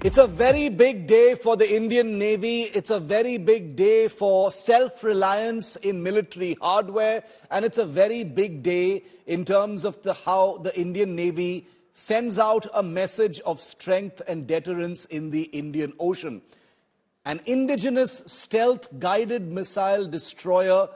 It's a very big day for the Indian Navy. It's a very big day for self-reliance in military hardware. And it's a very big day in terms of how the Indian Navy sends out a message of strength and deterrence in the Indian Ocean. An indigenous stealth-guided missile destroyer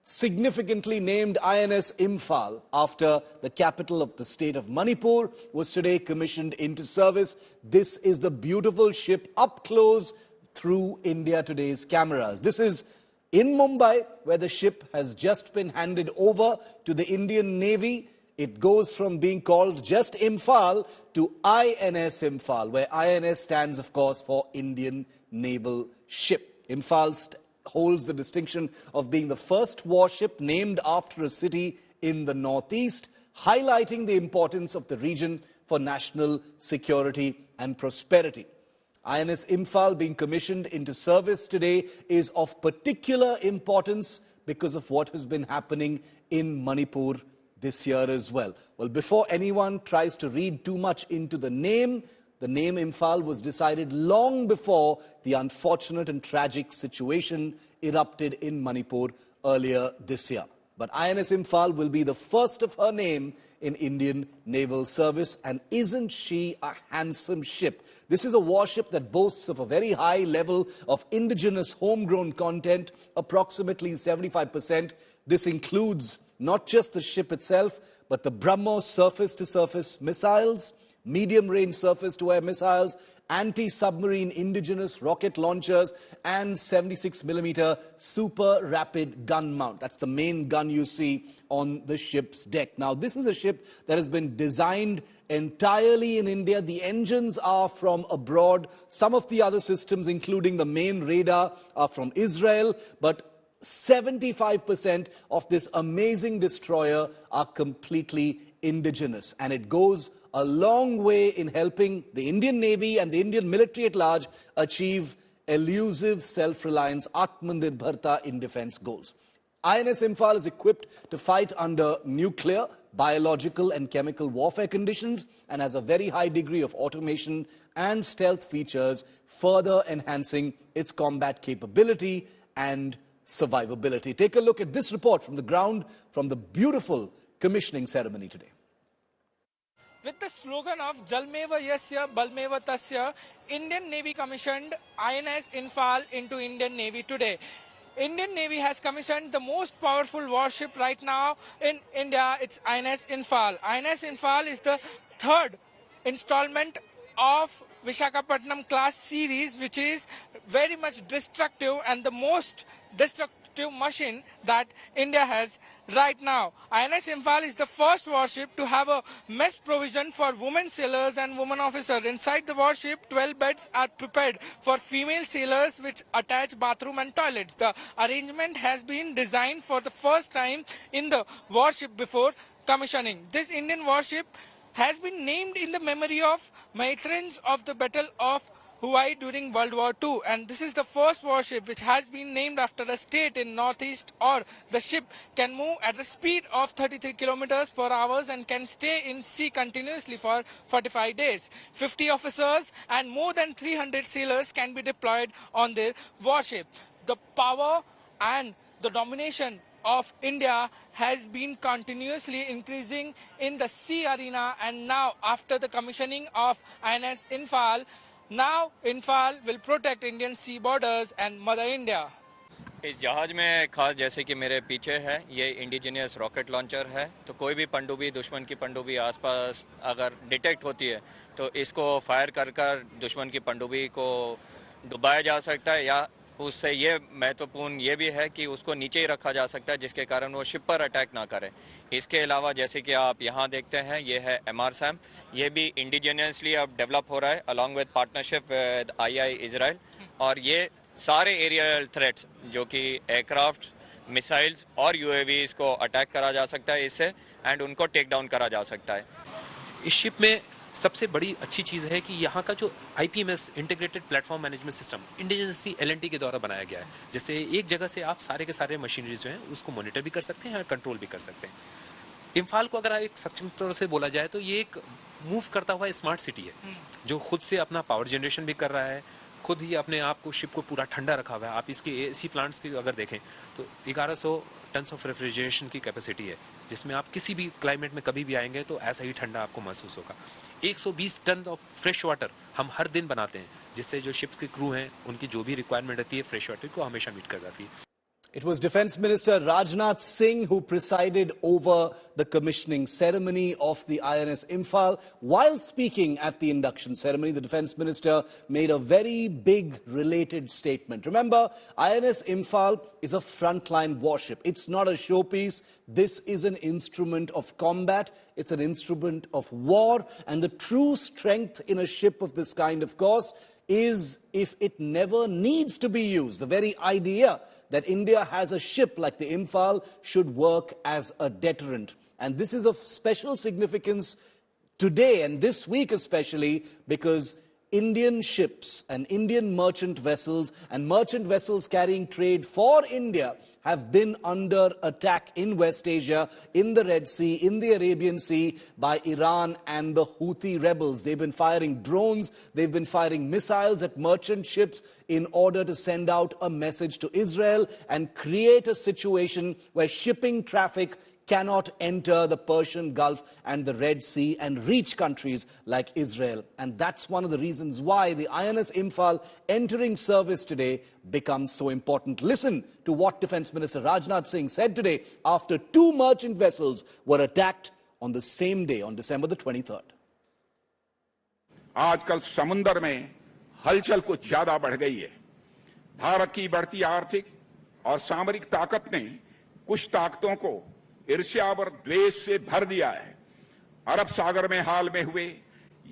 significantly named INS Imphal after the capital of the state of Manipur was today commissioned into service. This is the beautiful ship up close through India Today's cameras. This is in Mumbai, where the ship has just been handed over to the Indian Navy. It goes from being called just Imphal to INS Imphal, where INS stands, of course, for Indian Naval Ship. Imphal holds the distinction of being the first warship named after a city in the northeast, highlighting the importance of the region for national security and prosperity. INS Imphal being commissioned into service today is of particular importance because of what has been happening in Manipur this year as well. Well, before anyone tries to read too much into the name Imphal was decided long before the unfortunate and tragic situation erupted in Manipur earlier this year. But INS Imphal will be the first of her name in Indian Naval Service, and isn't she a handsome ship? This is a warship that boasts of a very high level of indigenous homegrown content, approximately 75%. This includes not just the ship itself, but the BrahMos surface-to-surface missiles, medium-range surface-to-air missiles, anti-submarine indigenous rocket launchers, and 76mm super rapid gun mount. That's the main gun you see on the ship's deck. Now, this is a ship that has been designed entirely in India. The engines are from abroad. Some of the other systems, including the main radar, are from Israel, but 75% of this amazing destroyer are completely indigenous, and it goes a long way in helping the Indian Navy and the Indian military at large achieve elusive self-reliance, Atmanirbharta in defense goals. INS Imphal is equipped to fight under nuclear, biological and chemical warfare conditions and has a very high degree of automation and stealth features, further enhancing its combat capability and survivability. Take a look at this report from the ground from the beautiful commissioning ceremony today. With the slogan of Jalmeva Yasya Balmeva Tasya, Indian Navy commissioned INS Imphal into Indian Navy today. Indian Navy has commissioned the most powerful warship right now in India. It's INS Imphal. INS Imphal is the third installment of Visakhapatnam class series, which is very much destructive and the most destructive machine that India has right now. INS Imphal is the first warship to have a mess provision for women sailors and women officers. Inside the warship, 12 beds are prepared for female sailors which attach bathroom and toilets. The arrangement has been designed for the first time in the warship before commissioning. This Indian warship has been named in the memory of veterans of the Battle of Hawaii during World War II, and this is the first warship which has been named after a state in northeast. Or the ship can move at the speed of 33 kilometers per hour and can stay in sea continuously for 45 days. 50 officers and more than 300 sailors can be deployed on their warship. The power and the domination of India has been continuously increasing in the sea arena, and now after the commissioning of INS Imphal, now Imphal will protect Indian sea borders and Mother India. इस जहाज में खास जैसे कि मेरे पीछे है, ये इंडिजिनियस रॉकेट लॉन्चर है, तो कोई भी पनडुब्बी दुश्मन की पनडुब्बी आसपास अगर डिटेक्ट होती है तो इसको फायर कर कर दुश्मन की पनडुब्बी को डुबाया जा सकता है, या उससे ये महत्वपूर्ण ये भी है कि उसको नीचे ही रखा जा सकता है जिसके कारण वो शिप पर अटैक ना करे। इसके अलावा जैसे कि आप यहाँ देखते हैं, ये है MRSAM, ये भी इंडिजिनियसली अब डेवलप हो रहा है along with partnership with II Israel, और ये सारे एरियल थ्रेट्स जो कि एयरक्राफ्ट, मिसाइल्स और UAVs को अटैक करा जा सकता है इससे, एंड उनको टेक डाउन करा जा सकता है। इस शिप में सबसे बड़ी अच्छी चीज़ है कि यहाँ का जो IPMS integrated platform management system indigenously LNT के द्वारा बनाया गया है, जिससे एक जगह से आप सारे के सारे मशीनरीज जो हैं उसको मॉनिटर भी कर सकते हैं और कंट्रोल भी कर सकते हैं। इम्फाल को अगर एक सक्षम तौर से बोला जाए तो ये एक मूव करता हुआ स्मार्ट सिटी है, जो खुद से अपना पावर जनरेशन भी कर रहा है, खुद ही अपने आप को शिप को पूरा ठंडा रखा हुआ है। आप इसके एसी प्लांट्स की अगर देखें तो 1100 टन्स ऑफ रेफ्रिजरेशन की कैपेसिटी है, जिसमें आप किसी भी क्लाइमेट में कभी भी आएंगे तो ऐसा ही ठंडा आपको महसूस होगा। 120 टन ऑफ फ्रेश वाटर हम हर दिन बनाते हैं, जिससे जो शिप्स के क्रू हैं उनकी जो भी रिक्वायरमेंट रहती है फ्रेश वाटर को हमेशा मीट कर जाती है। It was Defence Minister Rajnath Singh who presided over the commissioning ceremony of the INS Imphal. While speaking at the induction ceremony, the Defence Minister made a very big related statement. Remember, INS Imphal is a frontline warship. It's not a showpiece. This is an instrument of combat. It's an instrument of war. And the true strength in a ship of this kind, of course, is if it never needs to be used. The very idea that India has a ship like the Imphal should work as a deterrent. And this is of special significance today and this week especially, because Indian ships and Indian merchant vessels and merchant vessels carrying trade for India have been under attack in West Asia, in the Red Sea, in the Arabian Sea by Iran and the Houthi rebels. They've been firing drones, they've been firing missiles at merchant ships in order to send out a message to Israel and create a situation where shipping traffic cannot enter the Persian Gulf and the Red Sea and reach countries like Israel. And that's one of the reasons why the INS Imphal entering service today becomes so important. Listen to what Defence Minister Rajnath Singh said today after 2 merchant vessels were attacked on the same day, on December the 23rd. आजकल समुंदर में हलचल कुछ ज्यादा बढ़ गई है। भारत की बढ़ती आर्थिक और सामरिक ताकत ने कुछ ताकतों को ईर्ष्या और द्वेष से भर दिया है। अरब सागर में हाल में हुए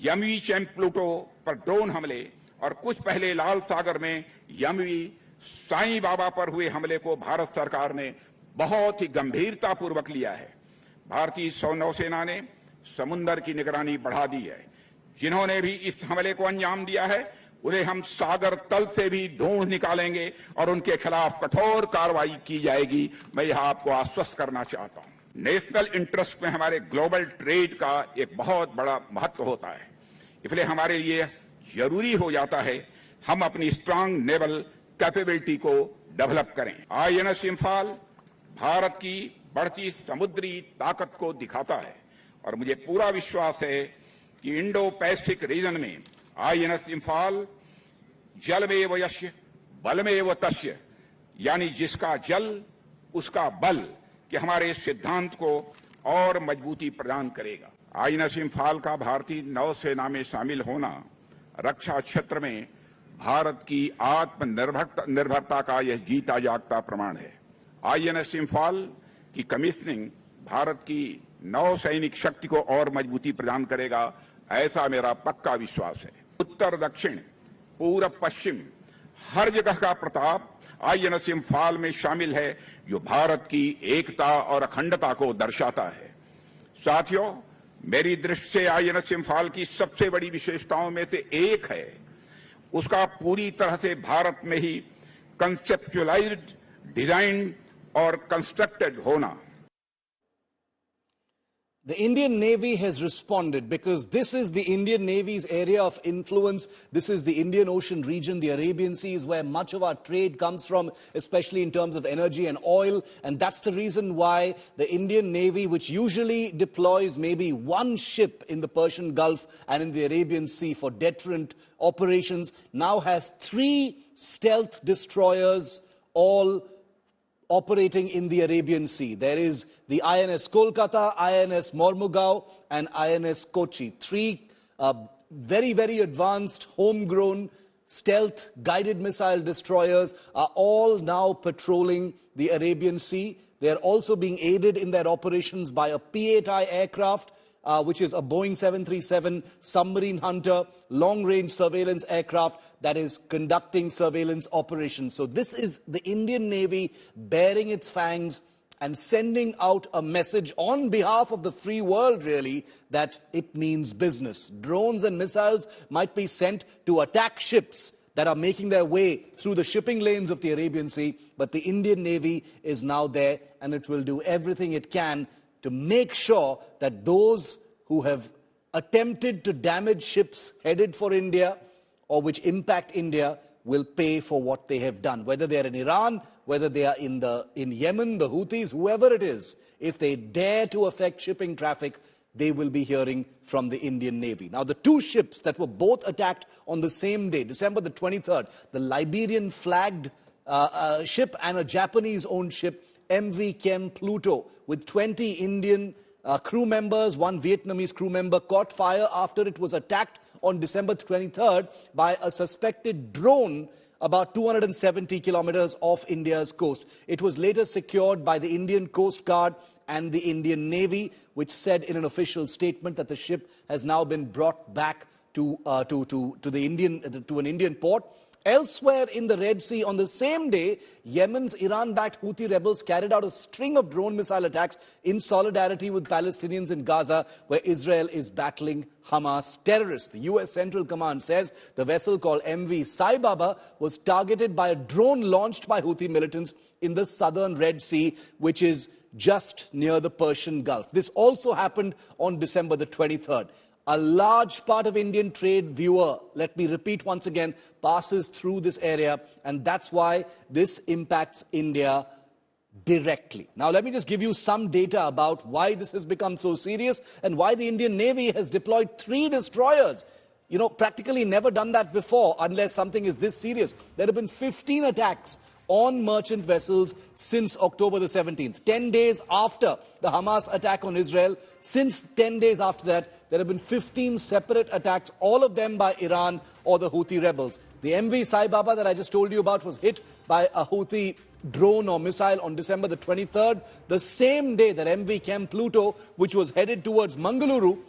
यमवी चैंप प्लूटो पर ड्रोन हमले और कुछ पहले लाल सागर में यमवी साईं बाबा पर हुए हमले को भारत सरकार ने बहुत ही गंभीरतापूर्वक लिया है। भारतीय नौसेना ने समुद्र की निगरानी बढ़ा दी है। जिन्होंने भी इस हमले को अंजाम दिया है उन्हें हम सागर तल से भी ढूंढ निकालेंगे और उनके खिलाफ कठोर कार्रवाई की जाएगी। मैं यह आपको आश्वस्त करना चाहता हूं। नेशनल इंटरेस्ट में हमारे ग्लोबल ट्रेड का एक बहुत बड़ा महत्व होता है, इसलिए हमारे लिए जरूरी हो जाता है हम अपनी स्ट्रांग नेवल कैपेबिलिटी को डेवलप करें। आईएनएस इम्फाल भारत की बढ़ती समुद्री ताकत को दिखाता है और मुझे पूरा विश्वास है कि इंडो पैसिफिक रीजन में आईएनएस इम्फाल जलमेव यस्य बलमेव तस्य, यानी जिसका जल उसका बल कि हमारे सिद्धांत को और मजबूती प्रदान करेगा। आईएनएस इम्फाल का भारतीय नौसेना में शामिल होना रक्षा क्षेत्र में भारत की आत्मनिर्भरता का यह जीता जागता प्रमाण है। आईएनएस इम्फाल की कमीशनिंग भारत की नौसैनिक शक्ति को और मजबूती प्रदान करेगा, ऐसा मेरा पक्का विश्वास है। उत्तर दक्षिण पूर्व पश्चिम हर जगह का प्रताप आईएनएस इम्फाल में शामिल है, जो भारत की एकता और अखंडता को दर्शाता है। साथियों, मेरी दृष्टि से आईएनएस इम्फाल की सबसे बड़ी विशेषताओं में से एक है उसका पूरी तरह से भारत में ही कंसेप्चुअलाइज्ड, डिजाइन और कंस्ट्रक्टेड होना। The Indian Navy has responded because this is the Indian Navy's area of influence. This is the Indian Ocean region, the Arabian Sea is where much of our trade comes from, especially in terms of energy and oil. And that's the reason why the Indian Navy, which usually deploys maybe 1 ship in the Persian Gulf and in the Arabian Sea for deterrent operations, now has 3 stealth destroyers, all operating in the Arabian Sea. There is the INS Kolkata, INS Mormugao and INS Kochi. 3 very, very advanced, homegrown, stealth guided missile destroyers are all now patrolling the Arabian Sea. They are also being aided in their operations by a P-8I aircraft, which is a Boeing 737 submarine hunter, long-range surveillance aircraft that is conducting surveillance operations. So this is the Indian Navy baring its fangs and sending out a message on behalf of the free world, really, that it means business. Drones and missiles might be sent to attack ships that are making their way through the shipping lanes of the Arabian Sea, but the Indian Navy is now there and it will do everything it can to make sure that those who have attempted to damage ships headed for India or which impact India will pay for what they have done. Whether they are in Iran, whether they are in Yemen, the Houthis, whoever it is, if they dare to affect shipping traffic, they will be hearing from the Indian Navy. Now, the two ships that were both attacked on the same day, December the 23rd, the Liberian-flagged ship and a Japanese-owned ship, MV Chem Pluto, with 20 Indian crew members, one Vietnamese crew member, caught fire after it was attacked on December 23rd by a suspected drone about 270 kilometers off India's coast. It was later secured by the Indian Coast Guard and the Indian Navy, which said in an official statement that the ship has now been brought back to an Indian port. Elsewhere in the Red Sea, on the same day, Yemen's Iran-backed Houthi rebels carried out a string of drone missile attacks in solidarity with Palestinians in Gaza, where Israel is battling Hamas terrorists. The US Central Command says the vessel called MV Sai Baba was targeted by a drone launched by Houthi militants in the southern Red Sea, which is just near the Persian Gulf. This also happened on December the 23rd. A large part of Indian trade, viewer, let me repeat once again, passes through this area, and that's why this impacts India directly. Now, let me just give you some data about why this has become so serious and why the Indian Navy has deployed 3 destroyers. You know, practically never done that before unless something is this serious. There have been 15 attacks on merchant vessels since October the 17th. 10 days after the Hamas attack on Israel, since 10 days after that, there have been 15 separate attacks, all of them by Iran or the Houthi rebels. The MV Sai Baba that I just told you about was hit by a Houthi drone or missile on December the 23rd. The same day that MV Chem Pluto, which was headed towards Mangaluru,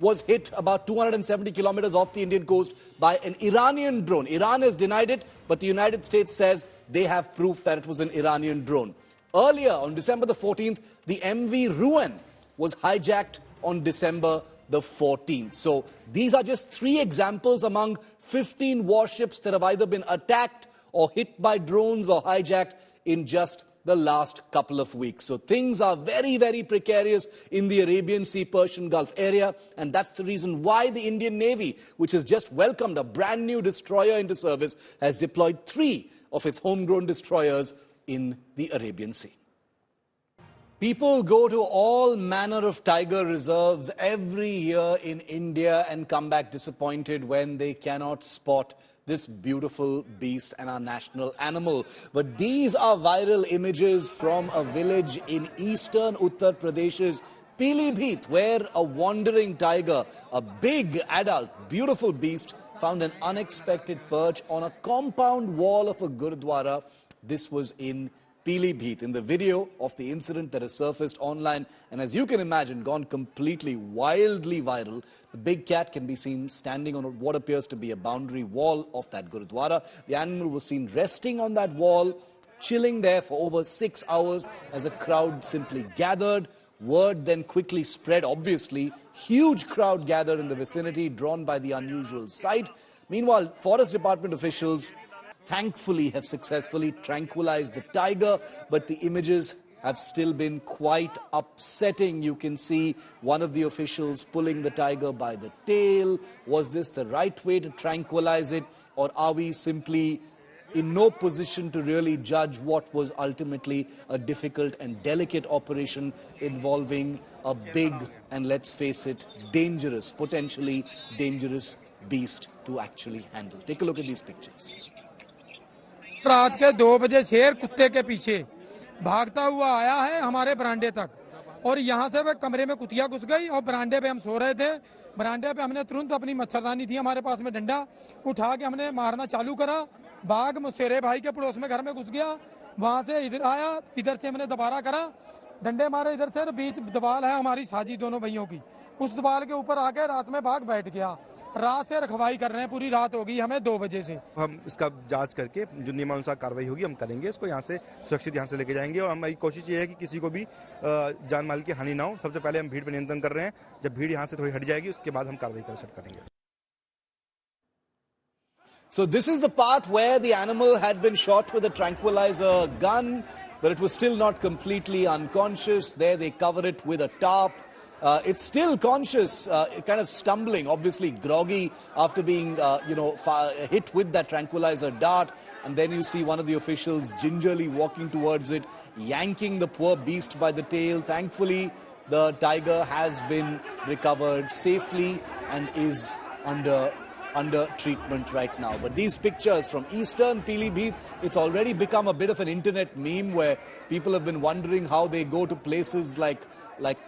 was hit about 270 kilometers off the Indian coast by an Iranian drone. Iran has denied it, but the United States says they have proof that it was an Iranian drone. Earlier, on December the 14th, the MV Ruin was hijacked on December the 14th. So these are just 3 examples among 15 warships that have either been attacked or hit by drones or hijacked in just the last couple of weeks. So things are very, very precarious in the Arabian Sea, Persian Gulf area, and that's the reason why the Indian Navy, which has just welcomed a brand new destroyer into service, has deployed 3 of its homegrown destroyers in the Arabian Sea. People go to all manner of tiger reserves every year in India and come back disappointed when they cannot spot this beautiful beast and our national animal. But these are viral images from a village in eastern Uttar Pradesh's Pilibhit, where a wandering tiger, a big adult, beautiful beast, found an unexpected perch on a compound wall of a Gurudwara. This was in Pilibhit. In the video of the incident that has surfaced online and, as you can imagine, gone completely wildly viral, the big cat can be seen standing on what appears to be a boundary wall of that Gurudwara. The animal was seen resting on that wall, chilling there for over 6 hours as a crowd simply gathered. Word then quickly spread, obviously. Huge crowd gathered in the vicinity, drawn by the unusual sight. Meanwhile, Forest Department officials thankfully have successfully tranquilized the tiger, but the images have still been quite upsetting. You can see one of the officials pulling the tiger by the tail. Was this the right way to tranquilize it, or are we simply in no position to really judge what was ultimately a difficult and delicate operation involving a big and, let's face it, dangerous, potentially dangerous beast to actually handle? Take a look at these pictures. रात के 2 बजे शेर कुत्ते के पीछे भागता हुआ आया है हमारे बरांडे तक, और यहाँ से वह कमरे में कुतिया घुस गई और बरांडे पे हम सो रहे थे। बरांडे पे हमने तुरंत अपनी मच्छरदानी थी हमारे पास में, डंडा उठा के हमने मारना चालू करा। बाघ मुसेरे भाई के पड़ोस में घर में घुस गया, वहां से इधर आया, इधर से हमने दोबारा करा, डंडे मारे इधर से, बीच दीवार है हमारी साझी दोनों भाइयों की, उस दीवार के ऊपर आके रात में बाघ बैठ गया। रात से रखवाई कर रहे हैं, पूरी रात होगी हमें 2 बजे से। हम इसका जांच करके जो नियमानुसार कार्रवाई होगी हम करेंगे, इसको यहाँ से सुरक्षित यहाँ से लेके जाएंगे, और हमारी कोशिश ये है कि किसी को भी जान माल की हानि ना हो। सबसे पहले हम भीड़ पर नियंत्रण कर रहे हैं, जब भीड़ यहाँ से थोड़ी हट जाएगी उसके बाद हम कार्रवाई करेंगे। So this is the part where the animal had been shot with a tranquilizer gun, but it was still not completely unconscious. There they cover it with a tarp. It's still conscious, kind of stumbling, obviously groggy after being, hit with that tranquilizer dart. And then you see one of the officials gingerly walking towards it, yanking the poor beast by the tail. Thankfully, the tiger has been recovered safely and is under treatment right now. But these pictures from eastern Pilibhit, it's already become a bit of an internet meme where people have been wondering how they go to places like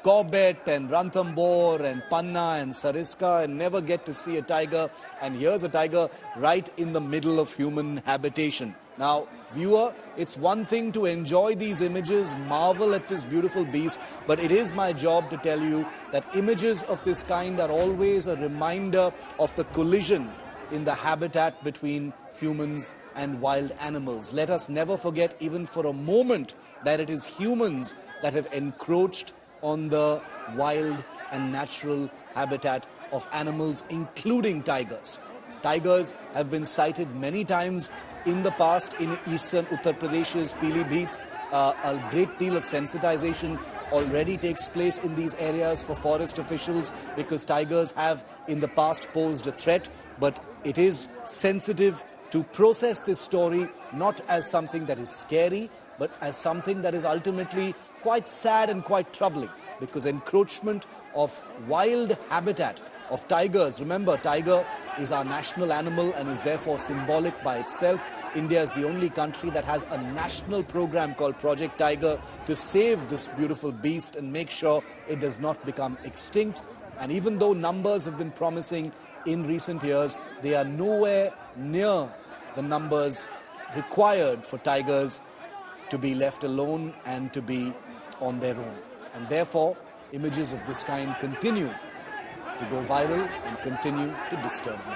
Corbett and Ranthambore and Panna and Sariska and never get to see a tiger. And here's a tiger right in the middle of human habitation. Now, viewer, it's one thing to enjoy these images, marvel at this beautiful beast, but it is my job to tell you that images of this kind are always a reminder of the collision in the habitat between humans and wild animals. Let us never forget, even for a moment, that it is humans that have encroached on the wild and natural habitat of animals, including tigers. Tigers have been sighted many times in the past in eastern Uttar Pradesh's Pilibhit. A great deal of sensitization already takes place in these areas for forest officials because tigers have in the past posed a threat, but it is sensitive to process this story not as something that is scary, but as something that is ultimately quite sad and quite troubling, because encroachment of wild habitat of tigers. Remember, tiger is our national animal and is therefore symbolic by itself. India is the only country that has a national program called Project Tiger to save this beautiful beast and make sure it does not become extinct. And even though numbers have been promising in recent years, they are nowhere near the numbers required for tigers to be left alone and to be on their own. And therefore, images of this kind continue to go viral and continue to disturb me.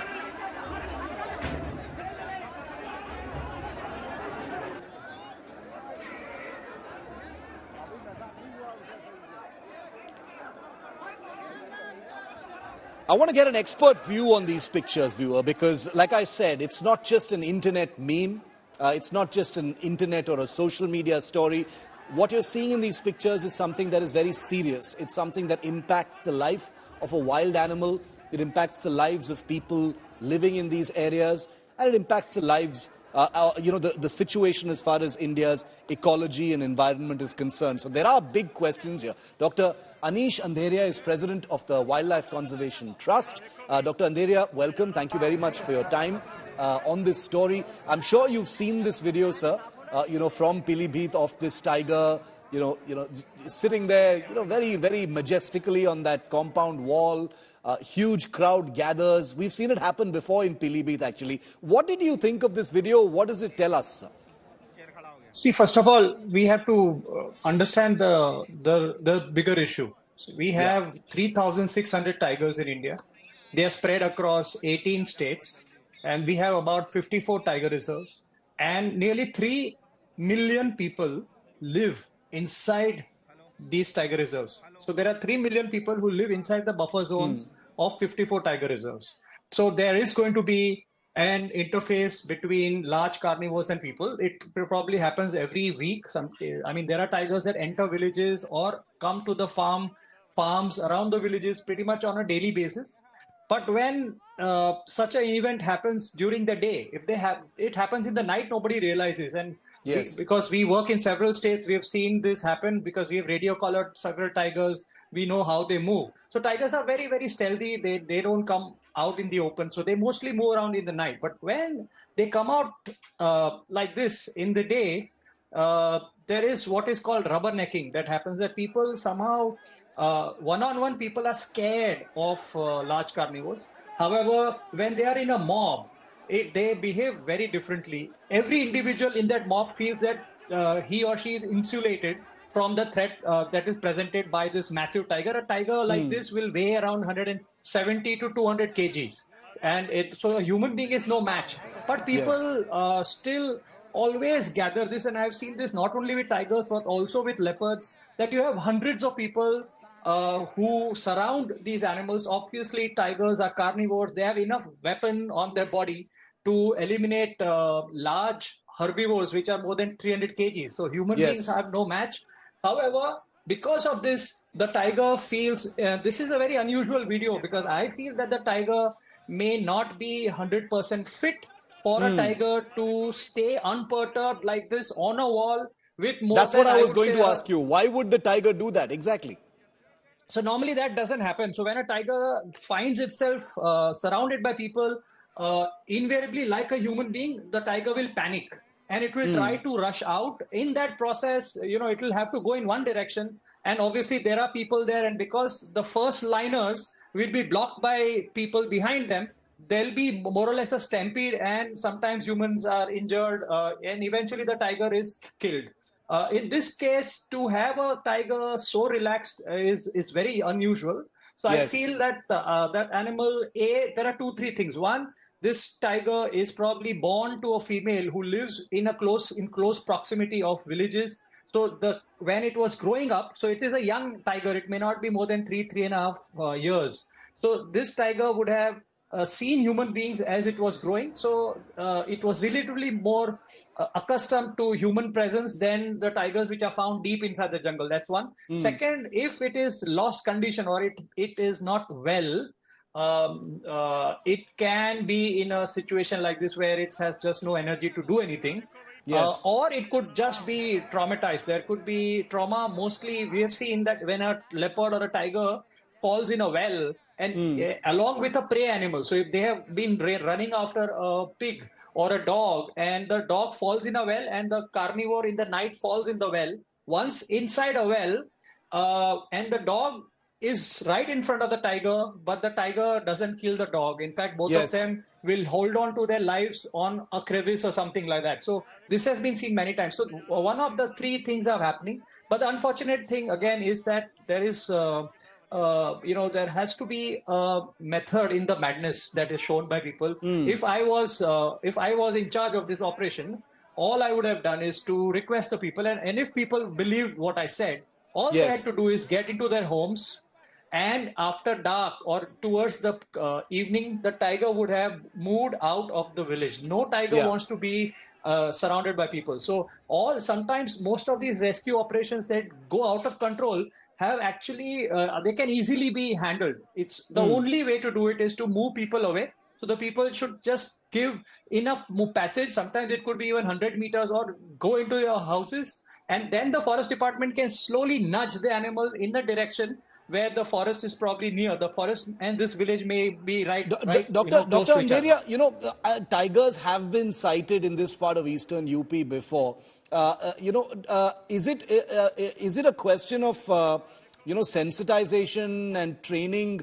I want to get an expert view on these pictures, viewer, because like I said, it's not just an internet meme. It's not just an internet or a social media story. What you're seeing in these pictures is something that is very serious. It's something that impacts the life of a wild animal. It impacts the lives of people living in these areas. And it impacts the lives, the situation as far as India's ecology and environment is concerned. So there are big questions here. Dr. Anish Andheria is president of the Wildlife Conservation Trust. Dr. Andheria, welcome. Thank you very much for your time on this story. I'm sure you've seen this video, sir. From Pilibhit of this tiger, sitting there, very, very majestically on that compound wall. Huge crowd gathers. We've seen it happen before in Pilibhit, actually. What did you think of this video? What does it tell us, sir? See, first of all, we have to understand the bigger issue. So we have 3,600 tigers in India. They are spread across 18 states, and we have about 54 tiger reserves. And nearly 3 million people live inside these tiger reserves. So there are 3 million people who live inside the buffer zones of 54 tiger reserves. So there is going to be an interface between large carnivores and people. It probably happens every week. There are tigers that enter villages or come to the farms around the villages pretty much on a daily basis. But when such an event happens during the day, it happens in the night, nobody realizes. And because we work in several states, we have seen this happen because we have radio collared several tigers. We know how they move. So tigers are very, very stealthy. They don't come out in the open. So they mostly move around in the night. But when they come out like this in the day, there is what is called rubbernecking that happens, that people somehow, one-on-one people are scared of large carnivores. However, when they are in a mob, they behave very differently. Every individual in that mob feels that he or she is insulated from the threat that is presented by this massive tiger. A tiger like this will weigh around 170 to 200 kgs. And so a human being is no match. But people still always gather this. And I've seen this not only with tigers, but also with leopards, that you have hundreds of people who surround these animals. Obviously, tigers are carnivores. They have enough weapon on their body to eliminate large herbivores, which are more than 300 kgs. So human beings have no match. However, because of this, the tiger feels, this is a very unusual video because I feel that the tiger may not be 100% fit for a tiger to stay unperturbed like this on a wall with more That's than, what I was would going say, to ask you. Why would the tiger do that? Exactly. so normally that doesn't happen. So when a tiger finds itself surrounded by people, invariably like a human being, the tiger will panic and it will try to rush out. In that process, it will have to go in one direction. And obviously there are people there. And because the first liners will be blocked by people behind them, there'll be more or less a stampede and sometimes humans are injured and eventually the tiger is killed. In this case, to have a tiger so relaxed is very unusual. So I Yes. feel that that animal, there are two, three things. One, this tiger is probably born to a female who lives in close proximity of villages. So when it was growing up, so it is a young tiger. It may not be more than 3.5 years. So this tiger would have seen human beings as it was growing. So it was relatively more accustomed to human presence than the tigers which are found deep inside the jungle. That's one. Second, if it is lost condition or it is not well, it can be in a situation like this where it has just no energy to do anything. Yes. Or it could just be traumatized. There could be trauma. Mostly we have seen that when a leopard or a tiger falls in a well and along with a prey animal. So if they have been running after a pig or a dog and the dog falls in a well and the carnivore in the night falls in the well, once inside a well and the dog is right in front of the tiger, but the tiger doesn't kill the dog. In fact, both Yes. of them will hold on to their lives on a crevice or something like that. So this has been seen many times. So one of the three things are happening. But the unfortunate thing again is that there is there has to be a method in the madness that is shown by people. If I was in charge of this operation, all I would have done is to request the people, and if people believed what I said, all they Yes. had to do is get into their homes, and after dark or towards the evening, the tiger would have moved out of the village. No tiger Yeah. wants to be surrounded by people. So sometimes most of these rescue operations that go out of control have actually, they can easily be handled. It's the only way to do it is to move people away. So the people should just give enough passage. Sometimes it could be even 100 meters or go into your houses. And then the forest department can slowly nudge the animal in the direction where the forest is probably near. The forest and this village may be right Dr. close to each other. Angeria, tigers have been sighted in this part of eastern UP before. Is it a question of sensitization and training,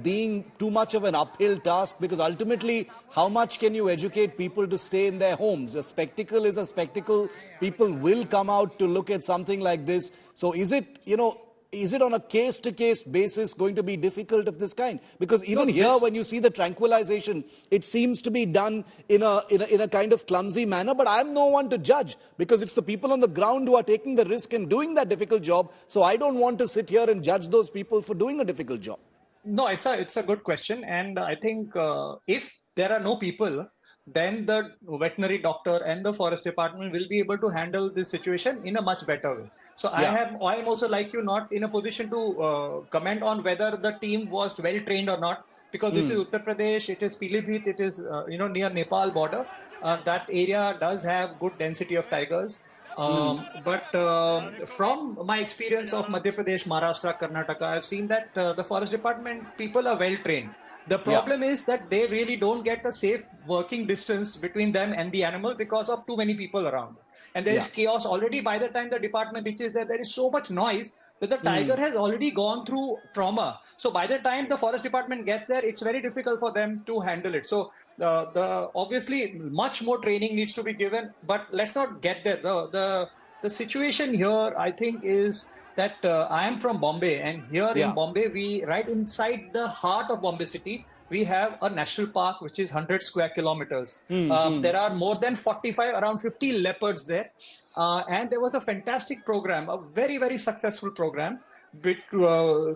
being too much of an uphill task? Because ultimately, how much can you educate people to stay in their homes? A spectacle is a spectacle. People will come out to look at something like this. So is it on a case-to-case basis going to be difficult of this kind? Because even when you see the tranquilization, it seems to be done in a kind of clumsy manner. But I'm no one to judge, because it's the people on the ground who are taking the risk and doing that difficult job. So I don't want to sit here and judge those people for doing a difficult job. No, it's a good question, and I think if there are no people, then the veterinary doctor and the forest department will be able to handle this situation in a much better way. So I am also, like you, not in a position to comment on whether the team was well trained or not, because this is Uttar Pradesh, it is Pilibhit, it is near Nepal border. That area does have good density of tigers. But from my experience of Madhya Pradesh, Maharashtra, Karnataka, I've seen that the forest department people are well trained. The problem is that they really don't get a safe working distance between them and the animal because of too many people around. And there is chaos already. By the time the department reaches there, there is so much noise that the tiger has already gone through trauma. So by the time the forest department gets there, it's very difficult for them to handle it. So obviously much more training needs to be given, but let's not get there. The situation here, I think, is that I am from Bombay, and here in Bombay, we right inside the heart of Bombay city, we have a national park which is 100 square kilometers. There are more than 45, around 50 leopards there. And there was a fantastic program, a very, very successful program, which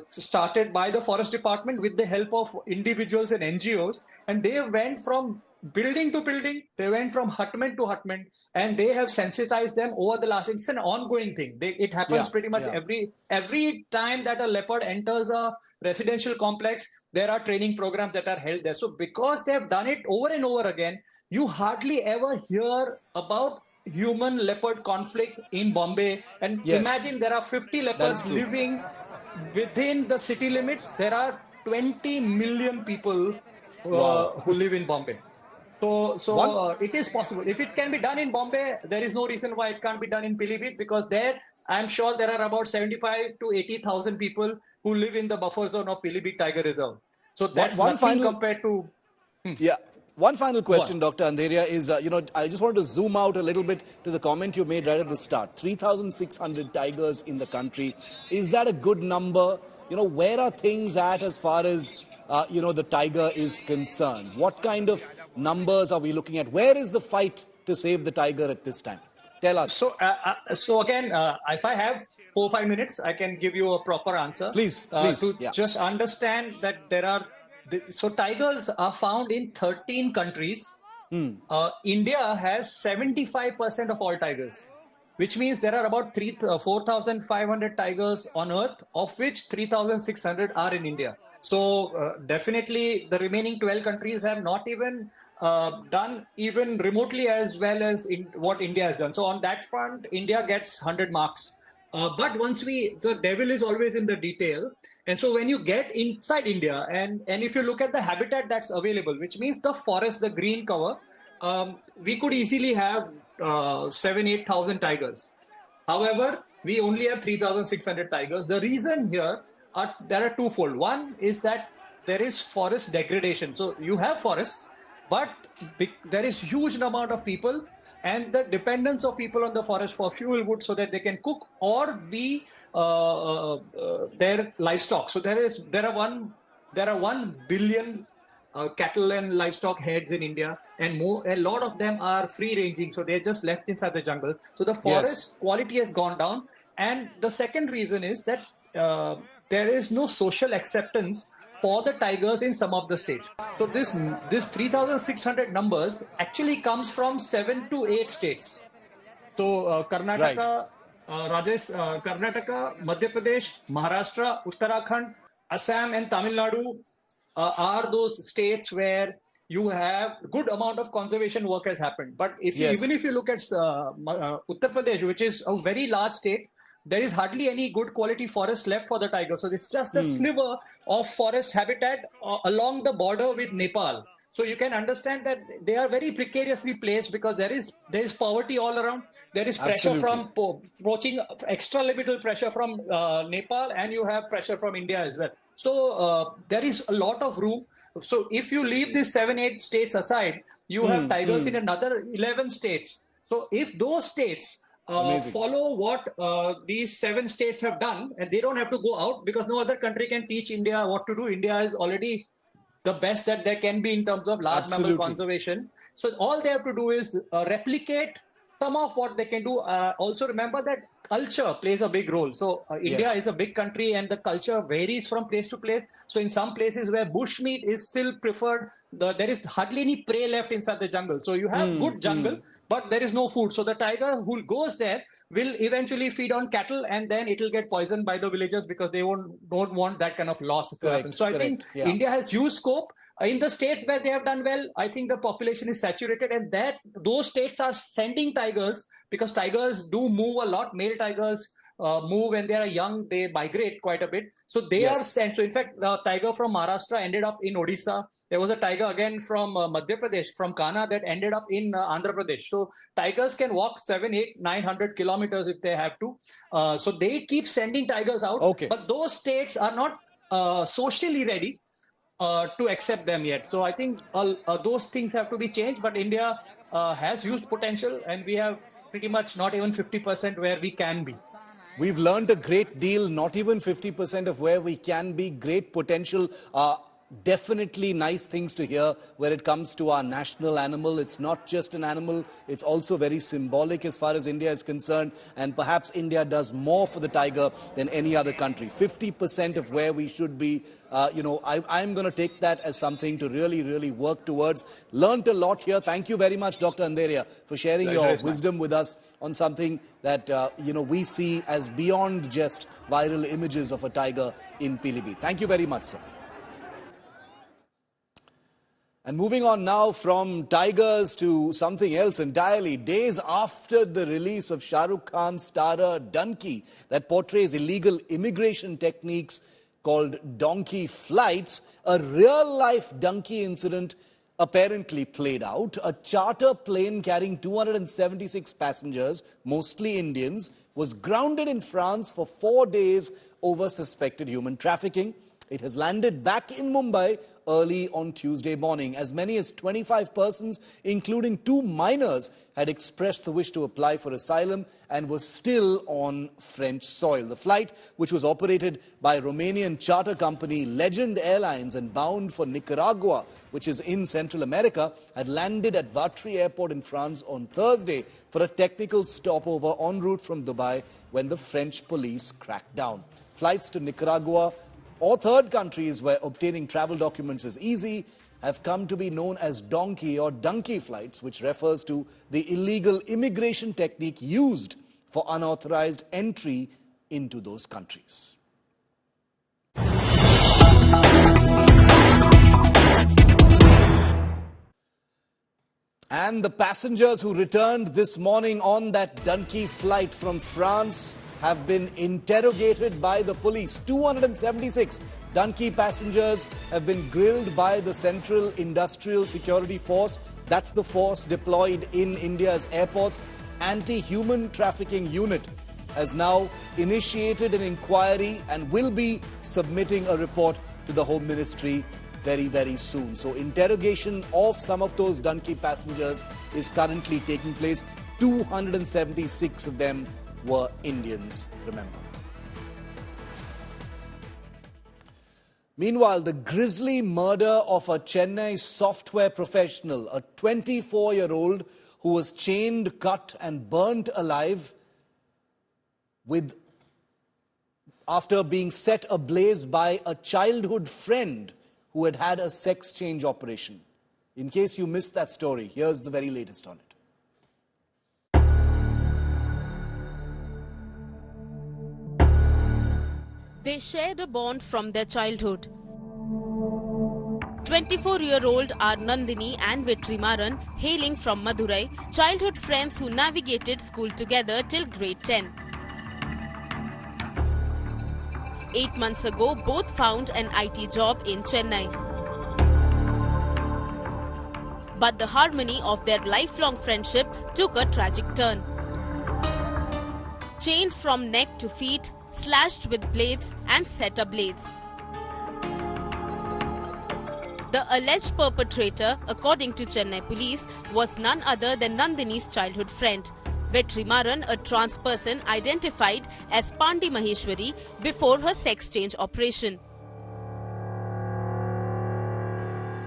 started by the forest department with the help of individuals and NGOs. And they went from building to building. They went from hutment to hutment, and they have sensitized them over the last. It's an ongoing thing. It happens pretty much every time that a leopard enters a residential complex. There are training programs that are held there. So because they have done it over and over again, you hardly ever hear about human leopard conflict in Bombay. And imagine there are 50 leopards living within the city limits. There are 20 million people who live in Bombay. So it is possible. If it can be done in Bombay, there is no reason why it can't be done in Pilibhit, because there, I'm sure there are about 75 to 80,000 people who live in the buffer zone of Pilibhit Tiger Reserve. So that's nothing compared to... One final question, Dr. Andheriya, is, I just wanted to zoom out a little bit to the comment you made right at the start. 3,600 tigers in the country. Is that a good number? Where are things at as far as, the tiger is concerned? What kind of numbers are we looking at? Where is the fight to save the tiger at this time? Tell us. So again, if I have 4 or 5 minutes, I can give you a proper answer. Please. Just understand that there are... So tigers are found in 13 countries. India has 75% of all tigers, which means there are about 4,500 tigers on Earth, of which 3,600 are in India. So definitely the remaining 12 countries have not even done even remotely as well as what India has done. So on that front, India gets 100 marks. But the devil is always in the detail. And so when you get inside India, and if you look at the habitat that's available, which means the forest, the green cover, we could easily have 7,000-8,000 tigers. However, we only have 3,600 tigers. The reason here there are twofold. One is that there is forest degradation. So you have forests, but there is huge amount of people, and the dependence of people on the forest for fuel wood so that they can cook or be their livestock. So there are 1 billion cattle and livestock heads in India, and a lot of them are free ranging, so they're just left inside the jungle. So the forest quality has gone down, and the second reason is that there is no social acceptance for the tigers in some of the states. So this 3,600 numbers actually comes from 7 to 8 states. So Karnataka, Karnataka, Madhya Pradesh, Maharashtra, Uttarakhand, Assam and Tamil Nadu are those states where you have good amount of conservation work has happened. But even if you look at Uttar Pradesh, which is a very large state, there is hardly any good quality forest left for the tiger. So it's just a sliver of forest habitat along the border with Nepal. So you can understand that they are very precariously placed because there is poverty all around. There is pressure from approaching extra-limital pressure from Nepal, and you have pressure from India as well. So there is a lot of room. So if you leave these 7-8 states aside, you have tigers in another 11 states. So if those states follow what these 7 states have done, and they don't have to go out because no other country can teach India what to do. India is already the best that there can be in terms of large mammal conservation. So all they have to do is replicate some of what they can do. Also remember that culture plays a big role. So India is a big country, and the culture varies from place to place. So in some places where bushmeat is still preferred, there is hardly any prey left inside the jungle. So you have good jungle, but there is no food. So the tiger who goes there will eventually feed on cattle, and then it will get poisoned by the villagers because they don't want that kind of loss to happen. So I think India has huge scope. In the states where they have done well, I think the population is saturated, and those states are sending tigers because tigers do move a lot. Male tigers move when they are young, they migrate quite a bit. So they are sent. So in fact, the tiger from Maharashtra ended up in Odisha. There was a tiger again from Madhya Pradesh, from Kana, that ended up in Andhra Pradesh. So tigers can walk 700, 800, 900 kilometers if they have to. So they keep sending tigers out. But those states are not socially ready to accept them yet. So I think those things have to be changed. But India has huge potential, and we have pretty much not even 50% where we can be. We've learned a great deal, not even 50% of where we can be, great potential. definitely nice things to hear when it comes to our national animal. It's not just an animal, it's also very symbolic as far as India is concerned, and perhaps India does more for the tiger than any other country. 50% of where we should be. I'm going to take that as something to really work towards. Learned a lot here. Thank you very much, Dr. Andheriya, for sharing your wisdom with us on something that we see as beyond just viral images of a tiger in Pilibhit. Thank you very much, sir. And moving on now from tigers to something else entirely. Days after the release of Shah Rukh Khan's starrer Donkey, that portrays illegal immigration techniques called donkey flights, a real-life donkey incident apparently played out. A charter plane carrying 276 passengers, mostly Indians, was grounded in France for 4 days over suspected human trafficking. It has landed back in Mumbai early on Tuesday morning. As many as 25 persons, including 2 minors, had expressed the wish to apply for asylum and were still on French soil. The flight, which was operated by Romanian charter company Legend Airlines and bound for Nicaragua, which is in Central America, had landed at Vatry Airport in France on Thursday for a technical stopover en route from Dubai when the French police cracked down. Flights to Nicaragua or third countries where obtaining travel documents is easy have come to be known as donkey or donkey flights, which refers to the illegal immigration technique used for unauthorized entry into those countries. And the passengers who returned this morning on that donkey flight from France have been interrogated by the police. 276 donkey passengers have been grilled by the Central Industrial Security Force. That's the force deployed in India's airports. Anti-human trafficking unit has now initiated an inquiry and will be submitting a report to the Home Ministry very soon. So interrogation of some of those donkey passengers is currently taking place. 276 of them were Indians, remember. Meanwhile, the grisly murder of a Chennai software professional, a 24-year-old who was chained, cut and burnt alive after being set ablaze by a childhood friend who had a sex change operation. In case you missed that story, here's the very latest on it. They shared a bond from their childhood. 24-year-old are Nandini and Vetrimaran, hailing from Madurai, childhood friends who navigated school together till grade 10. 8 months ago, both found an IT job in Chennai. But the harmony of their lifelong friendship took a tragic turn. Chained from neck to feet, slashed with blades and set ablaze. The alleged perpetrator, according to Chennai police, was none other than Nandini's childhood friend, Vetrimaran, a trans person identified as Pandi Maheshwari before her sex change operation.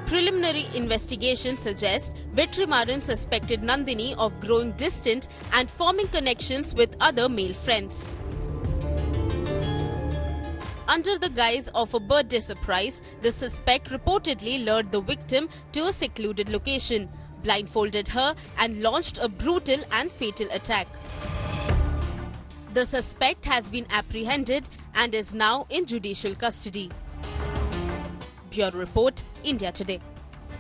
Preliminary investigation suggests Vetrimaran suspected Nandini of growing distant and forming connections with other male friends. Under the guise of a birthday surprise, the suspect reportedly lured the victim to a secluded location, blindfolded her and launched a brutal and fatal attack. The suspect has been apprehended and is now in judicial custody. Bureau Report, India Today.